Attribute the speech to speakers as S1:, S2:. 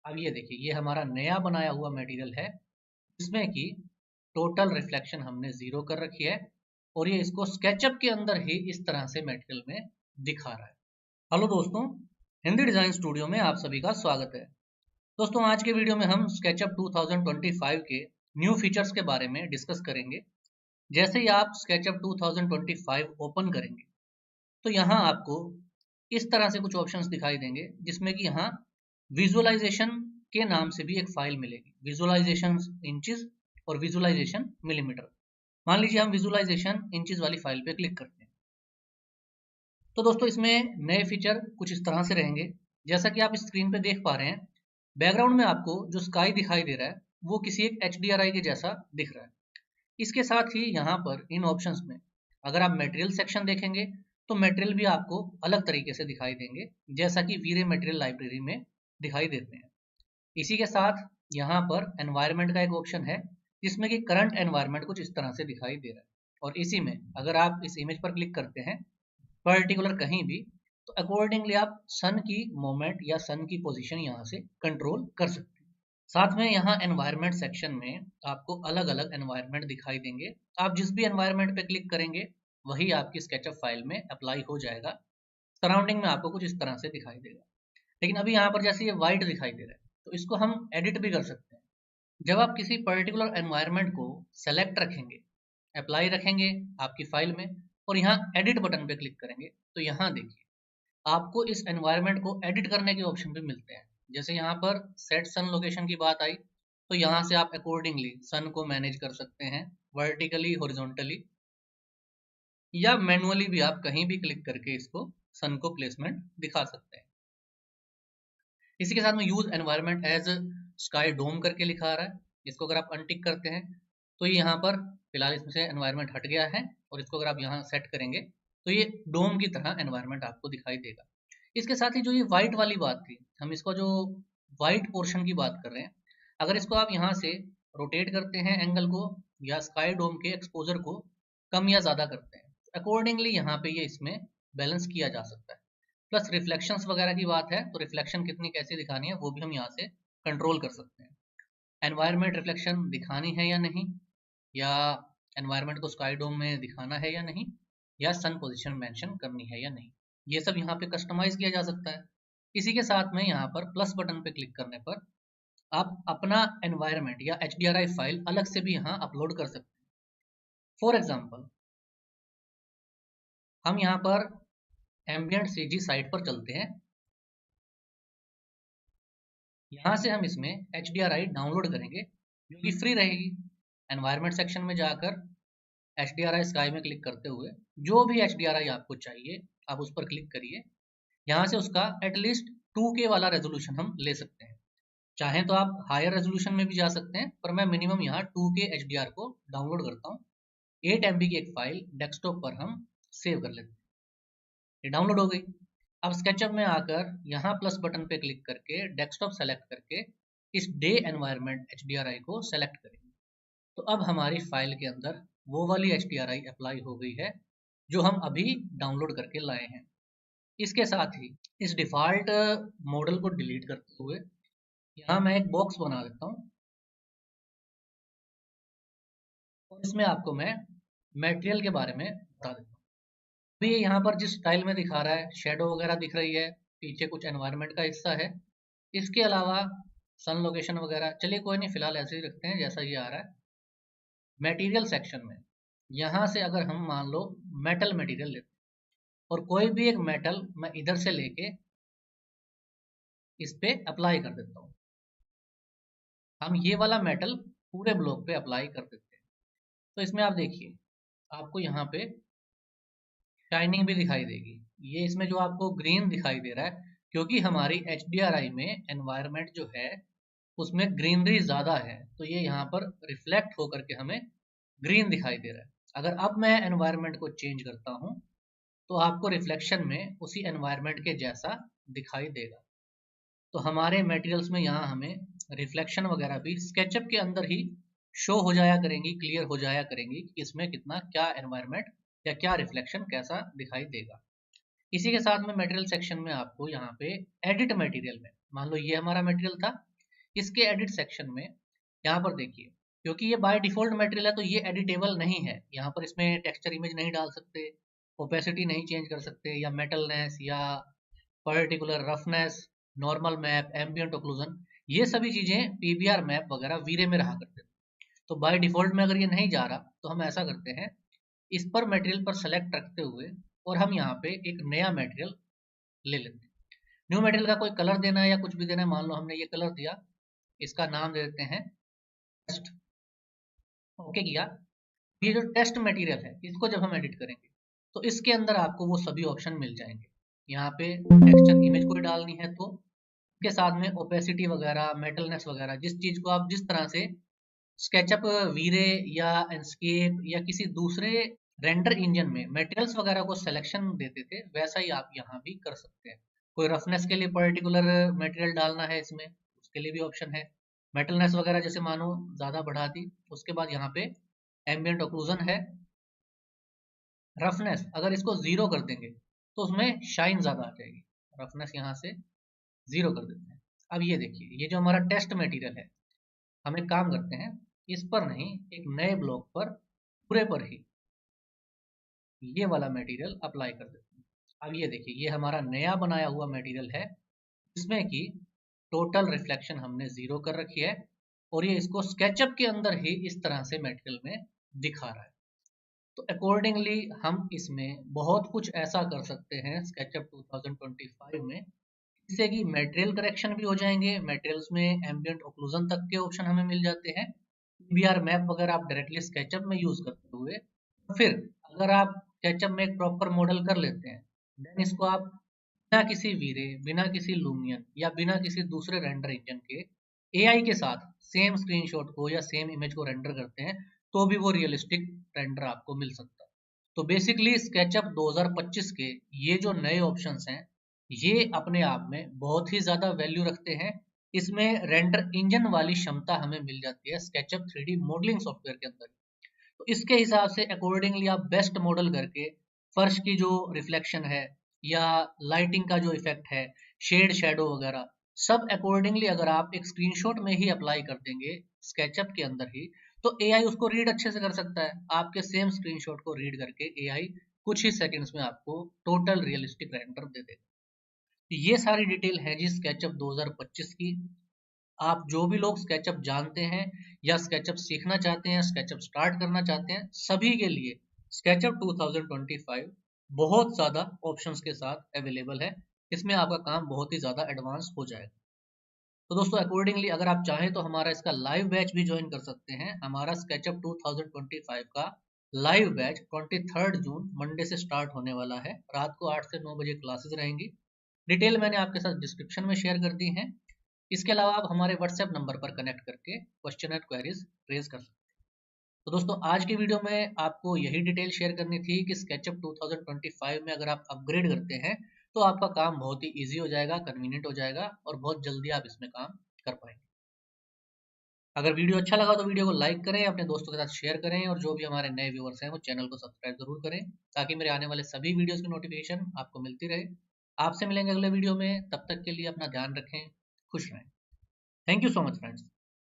S1: अब ये देखिए, ये हमारा नया बनाया हुआ मटेरियल है जिसमें कि टोटल रिफ्लेक्शन हमने 0 कर रखी है और ये इसको स्केचअप के अंदर ही इस तरह से मटेरियल में दिखा रहा है। हेलो दोस्तों, हिंदी डिजाइन स्टूडियो में आप सभी का स्वागत है। दोस्तों, आज के वीडियो में हम स्केचअप 2025 के न्यू फीचर्स के बारे में डिस्कस करेंगे। जैसे ही आप स्केचअप 2025 ओपन करेंगे तो यहाँ आपको इस तरह से कुछ ऑप्शंस दिखाई देंगे जिसमें कि यहाँ विजुअलाइजेशन के नाम से भी एक फाइल मिलेगी, विजुअलाइजेशन इंचेस और विजुअलाइजेशन मिलीमीटर। मान लीजिए हम विजुअलाइजेशन इंचेस वाली फाइल पे क्लिक करते हैं तो दोस्तों इसमें नए फीचर कुछ इस तरह से रहेंगे। जैसा कि आप स्क्रीन पे देख पा रहे हैं, बैकग्राउंड में आपको जो स्काई दिखाई दे रहा है वो किसी एक HDRI के जैसा दिख रहा है। इसके साथ ही यहाँ पर इन ऑप्शंस में अगर आप मटेरियल सेक्शन देखेंगे तो मटेरियल भी आपको अलग तरीके से दिखाई देंगे, जैसा कि वीरे मटेरियल लाइब्रेरी में दिखाई देते हैं। इसी के साथ यहाँ पर एनवायरनमेंट का एक ऑप्शन है जिसमें कि करंट एनवायरनमेंट कुछ इस तरह से दिखाई दे रहा है। और इसी में अगर आप इस इमेज पर क्लिक करते हैं पर्टिकुलर कहीं भी, तो अकॉर्डिंगली आप सन की मूवमेंट या सन की पोजीशन यहाँ से कंट्रोल कर सकते हैं। साथ में यहाँ एनवायरनमेंट सेक्शन में आपको अलग अलग एनवायरनमेंट दिखाई देंगे। आप जिस भी एनवायरनमेंट पे क्लिक करेंगे वही आपकी स्केचअप फाइल में अप्लाई हो जाएगा। सराउंडिंग में आपको कुछ इस तरह से दिखाई देगा। लेकिन अभी यहाँ पर जैसे ये वाइट दिखाई दे रहा है तो इसको हम एडिट भी कर सकते हैं। जब आप किसी पर्टिकुलर एनवायरनमेंट को सेलेक्ट रखेंगे, अप्लाई रखेंगे आपकी फाइल में और यहाँ एडिट बटन पे क्लिक करेंगे तो यहाँ देखिए आपको इस एनवायरनमेंट को एडिट करने के ऑप्शन भी मिलते हैं। जैसे यहाँ पर सेट सन लोकेशन की बात आई तो यहाँ से आप अकॉर्डिंगली सन को मैनेज कर सकते हैं, वर्टिकली, हॉरिजॉन्टली या मैनुअली भी आप कहीं भी क्लिक करके इसको सन को प्लेसमेंट दिखा सकते हैं। इसी के साथ में यूज एनवायरनमेंट एज स्काई डोम करके लिखा आ रहा है। इसको अगर आप अनटिक करते हैं तो ये यहाँ पर फिलहाल इसमें से एनवायरनमेंट हट गया है और इसको अगर आप यहाँ सेट करेंगे तो ये डोम की तरह एनवायरनमेंट आपको दिखाई देगा। इसके साथ ही जो ये व्हाइट वाली बात थी, हम इसको जो व्हाइट पोर्शन की बात कर रहे हैं, अगर इसको आप यहाँ से रोटेट करते हैं एंगल को या स्काई डोम के एक्सपोजर को कम या ज्यादा करते हैं, अकॉर्डिंगली यहाँ पे ये इसमें बैलेंस किया जा सकता है। प्लस रिफ्लेक्शंस वगैरह की बात है तो रिफ्लेक्शन कितनी कैसी दिखानी है वो भी हम यहाँ से कंट्रोल कर सकते हैं। एनवायरनमेंट रिफ्लेक्शन दिखानी है या नहीं, या एनवायरनमेंट को स्काई डोम में दिखाना है या नहीं, या सन पोजीशन मेंशन करनी है या नहीं, ये सब यहाँ पे कस्टमाइज किया जा सकता है। इसी के साथ में यहाँ पर प्लस बटन पे क्लिक करने पर आप अपना एनवायरनमेंट या HDRI फाइल अलग से भी यहाँ अपलोड कर सकते हैं। फॉर एग्जाम्पल हम यहाँ पर एम्बिएंट CG साइट पर चलते हैं। यहाँ से हम इसमें HDRI डाउनलोड करेंगे जो कि फ्री रहेगी। एनवायरनमेंट सेक्शन में जाकर HDRI स्काई में क्लिक करते हुए जो भी HDRI आपको चाहिए आप उस पर क्लिक करिए। यहाँ से उसका एटलीस्ट 2K वाला रेजोल्यूशन हम ले सकते हैं। चाहें तो आप हायर रेजोल्यूशन में भी जा सकते हैं, पर मैं मिनिमम यहाँ 2K HDR को डाउनलोड करता हूँ। 8 MB की एक फाइल डेस्कटॉप पर हम सेव कर लेते हैं। ये डाउनलोड हो गई। अब स्केचअप में आकर यहाँ प्लस बटन पे क्लिक करके डेस्कटॉप सेलेक्ट करके इस डे एनवायरनमेंट HDRI को सेलेक्ट करेंगे तो अब हमारी फाइल के अंदर वो वाली HDRI अप्लाई हो गई है जो हम अभी डाउनलोड करके लाए हैं। इसके साथ ही इस डिफॉल्ट मॉडल को डिलीट करते हुए यहाँ मैं एक बॉक्स बना देता हूँ और इसमें आपको मैं मटेरियल के बारे में बता देता हूँ। अभी ये यहाँ पर जिस स्टाइल में दिखा रहा है, शेडो वगैरह दिख रही है, पीछे कुछ एनवायरनमेंट का हिस्सा है, इसके अलावा सन लोकेशन वगैरह, चलिए कोई नहीं, फिलहाल ऐसे ही रखते हैं जैसा ये आ रहा है। मटेरियल सेक्शन में यहाँ से अगर हम मान लो मेटल मटेरियल लेते हैं और कोई भी एक मेटल मैं इधर से लेके इस पे अप्लाई कर देता हूँ, हम ये वाला मेटल पूरे ब्लॉक पे अप्लाई कर देते हैं तो इसमें आप देखिए आपको यहाँ पे शाइनिंग भी दिखाई देगी। ये इसमें जो आपको ग्रीन दिखाई दे रहा है क्योंकि हमारी HDRI में एनवायरनमेंट जो है उसमें ग्रीनरी ज़्यादा है तो ये यहाँ पर रिफ्लेक्ट होकर के हमें ग्रीन दिखाई दे रहा है। अगर अब मैं एनवायरनमेंट को चेंज करता हूँ तो आपको रिफ्लेक्शन में उसी एनवायरनमेंट के जैसा दिखाई देगा। तो हमारे मटेरियल्स में यहाँ हमें रिफ्लेक्शन वगैरह भी स्केचअप के अंदर ही शो हो जाया करेंगी, क्लियर हो जाया करेंगी कि इसमें कितना क्या एनवायरनमेंट या क्या रिफ्लेक्शन कैसा दिखाई देगा। इसी के साथ में मटेरियल सेक्शन में आपको यहाँ पे एडिट मटेरियल में मान लो ये हमारा मटेरियल था, इसके एडिट सेक्शन में यहाँ पर देखिए, क्योंकि ये बाय डिफॉल्ट मटेरियल है तो ये एडिटेबल नहीं है। यहाँ पर इसमें टेक्सचर इमेज नहीं डाल सकते, ओपेसिटी नहीं चेंज कर सकते, या मेटलनेस या particular roughness, normal map, ambient occlusion, ये सभी चीजें पीबीआर मैप वगैरह वीरे में रहा करते थे। तो बाय डिफॉल्ट में अगर ये नहीं जा रहा तो हम ऐसा करते हैं, इस पर मटेरियल पर सेलेक्ट रखते हुए और हम यहाँ पे एक नया मटेरियल ले लेते हैं। न्यू मटेरियल का कोई कलर देना है या कुछ भी देना है, मान लो हमने ये कलर दिया, इसका नाम दे देते हैं टेस्ट। ओके किया। ये जो टेस्ट मटेरियल है इसको जब हम एडिट करेंगे तो इसके अंदर आपको वो सभी ऑप्शन मिल जाएंगे। यहाँ पे टेक्सचर इमेज कोई डालनी है तो के साथ में ओपेसिटी वगैरह, मेटलनेस वगैरह, जिस चीज को आप जिस तरह से स्केचअप वीरे या एंस्केप या किसी दूसरे रेंडर इंजन में मटेरियल्स वगैरह को सिलेक्शन देते थे, वैसा ही आप यहाँ भी कर सकते हैं। कोई रफनेस के लिए पर्टिकुलर मटेरियल डालना है इसमें, उसके लिए भी ऑप्शन है। मेटलनेस वगैरह जैसे मानो ज्यादा बढ़ा दी, उसके बाद यहाँ पे एम्बियंट ओक्लूजन है। रफनेस अगर इसको 0 कर देंगे तो उसमें शाइन ज्यादा आ जाएगी, रफनेस यहाँ से 0 कर देते हैं। अब ये देखिए, ये जो हमारा टेस्ट मटेरियल है, हम एक काम करते हैं, इस पर नहीं, एक नए ब्लॉक पर पूरे पर ही ये वाला मटेरियल अप्लाई कर देते हैं। अब ये देखिए, ये हमारा नया बनाया हुआ मटेरियल है, इसमें कि टोटल रिफ्लेक्शन हमने 0 कर रखी है और ये इसको स्केचअप के अंदर ही इस तरह से मटेरियल में दिखा रहा है। तो अकॉर्डिंगली हम इसमें बहुत कुछ ऐसा कर सकते हैं स्केचअप 2025 में, जिससे कि मटेरियल करेक्शन भी हो जाएंगे, मटेरियल्स में एम्बियंट ओक्लूजन तक के ऑप्शन हमें मिल जाते हैं, पीबीआर मैप वगैरह आप डायरेक्टली स्केचअप में यूज करते हुए, फिर अगर आप स्केचअप में एक प्रॉपर मॉडल कर लेते हैं, देन इसको आप बिना किसी वीरे, बिना किसी लूमियन या बिना किसी दूसरे रेंडर इंजन के एआई के साथ सेम स्क्रीनशॉट को या सेम इमेज को रेंडर करते हैं तो भी वो रियलिस्टिक रेंडर आपको मिल सकता है। तो बेसिकली स्केचअप 2025 के ये जो नए ऑप्शंस हैं, ये अपने आप में बहुत ही ज्यादा वैल्यू रखते हैं। इसमें रेंडर इंजन वाली क्षमता हमें मिल जाती है स्केचअप 3D मॉडलिंग सॉफ्टवेयर के अंदर। तो इसके हिसाब से अकॉर्डिंगली आप बेस्ट मॉडल करके फर्श की जो रिफ्लेक्शन है या लाइटिंग का जो इफेक्ट है, शेड शैडो वगैरह, सब अकॉर्डिंगली अगर आप एक स्क्रीनशॉट में ही अप्लाई कर देंगे स्केचअप के अंदर ही, तो एआई उसको रीड अच्छे से कर सकता है। आपके सेम स्क्रीनशॉट को रीड करके एआई कुछ ही सेकंड्स में आपको टोटल रियलिस्टिक रेंडर दे देगा। ये सारी डिटेल है जी स्केचअप 2025 की। आप जो भी लोग स्केचअप जानते हैं या स्केचअप सीखना चाहते हैं, स्केचअप स्टार्ट करना चाहते हैं, सभी के लिए स्केचअप 2025 बहुत ज्यादा ऑप्शंस के साथ अवेलेबल है। इसमें आपका काम बहुत ही ज्यादा एडवांस हो जाएगा। तो दोस्तों अकॉर्डिंगली अगर आप चाहें तो हमारा इसका लाइव बैच भी ज्वाइन कर सकते हैं। हमारा स्केचअप 2025 का लाइव बैच 23 जून मंडे से स्टार्ट होने वाला है। रात को 8 से 9 बजे क्लासेस रहेंगी। डिटेल मैंने आपके साथ डिस्क्रिप्शन में शेयर कर दी है। इसके अलावा आप हमारे व्हाट्सएप नंबर पर कनेक्ट करके क्वेश्चन एंड क्वेरीज रेज कर सकते हैं। तो दोस्तों आज की वीडियो में आपको यही डिटेल शेयर करनी थी कि स्केचअप 2025 में अगर आप अपग्रेड करते हैं तो आपका काम बहुत ही ईजी हो जाएगा, कन्वीनियंट हो जाएगा और बहुत जल्दी आप इसमें काम कर पाएंगे। अगर वीडियो अच्छा लगा तो वीडियो को लाइक करें, अपने दोस्तों के साथ शेयर करें और जो भी हमारे नए व्यूअर्स हैं वो चैनल को सब्सक्राइब जरूर करें ताकि मेरे आने वाले सभी वीडियोस की नोटिफिकेशन आपको मिलती रहे। आपसे मिलेंगे अगले वीडियो में, तब तक के लिए अपना ध्यान रखें, खुश रहें। Thank you so much friends.